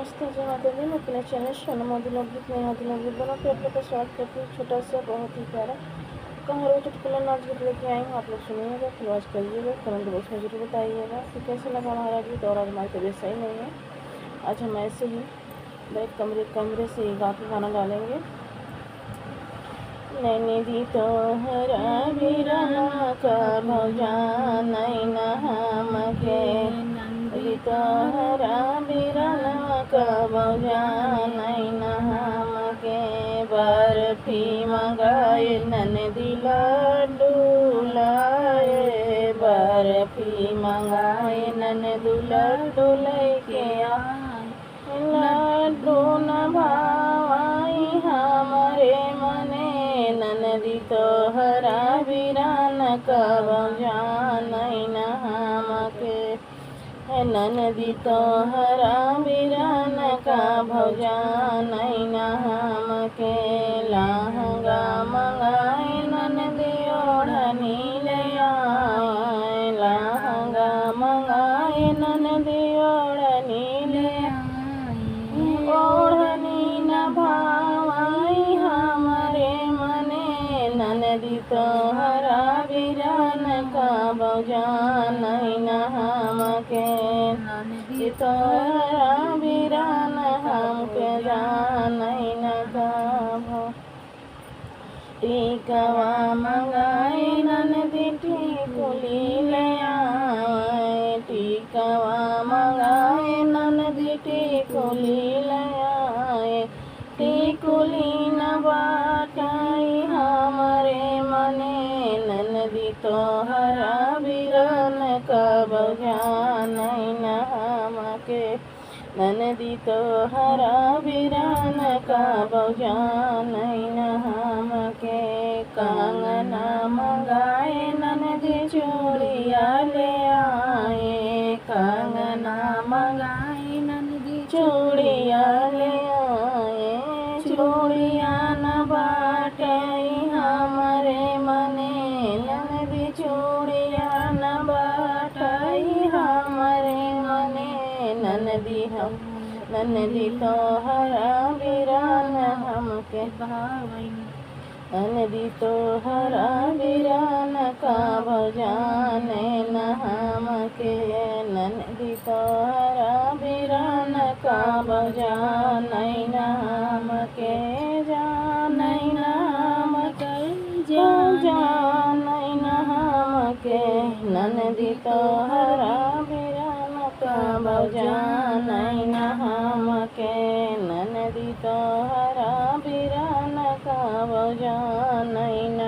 नमस्ते जय माता दी। मैं अपने चैनल सोनम मधुलोक गीत में मधुलोक गीत दोनों पे आप लोग का स्वागत करती हूँ। छोटा सा बहुत ही प्यारा कहानी चुटकुला नाच गीत लेके आई हूँ। आप लोग सुनिएगा, फिर आज करिएगा, कमेंट बॉक्स में जरूर बताइएगा कि कैसा लगा हमारा गीत। और आज हमारी तबीयत सही नहीं है, आज हम ऐसे ही बैठ कमरे से ही गा के गाना डालेंगे। नैनी दी तोहरा बिरहा का भौजान नैना हमके दी तोहरा बिरहा का भौजान नैना हमके बर्फी मंगाए ननदी लड्डू लाए बर्फी मंगाए ननदू लड्डू लेके आए लड्डू न भाई हमारे मने ननदी तोहरा बिरान का भौजान नैना हमके ननदी तोहरा बिरान का भौजान नैना हमके लहंगा मंगाए ननदी ओढ़नी ले आए लहंगा मंगाए ननदी ओढ़नी ले ओढ़नी न भाई हमारे मने ननदी तोहरा बिरान का भौजान नैना हमके ननदी तोहरा बिरान हमके जान नैना का टीकवा मंगाए ननदी टिकुली ले आए टीकवा मंगाए ननदी टिकुली ले आए टिकुली न बाटाई हमारे मने ननदी तोहरा बिरान का भौजान नैना हमके ननदी तोहरा बिरान का भौजान नैना हमके कंगना मंगाए ननदी चूड़िया ले आए कंगना मंगाए ननदी चूड़िया ले आए चूड़िया न बाटे हमारे मने ननदी चूड़िया न बाटे हमारे मने ननदी तोहरा बिरान हमके ननदी तोहरा बिरान का भौजान नैना हमके ननदी तोहरा बिरान का भौजान नैना हमके जान नैना हमके जान नैना हमके ननदी तोहरा बिरान का भौजान नैना हमके ननदी तोहरा बिरान का भौजान नैना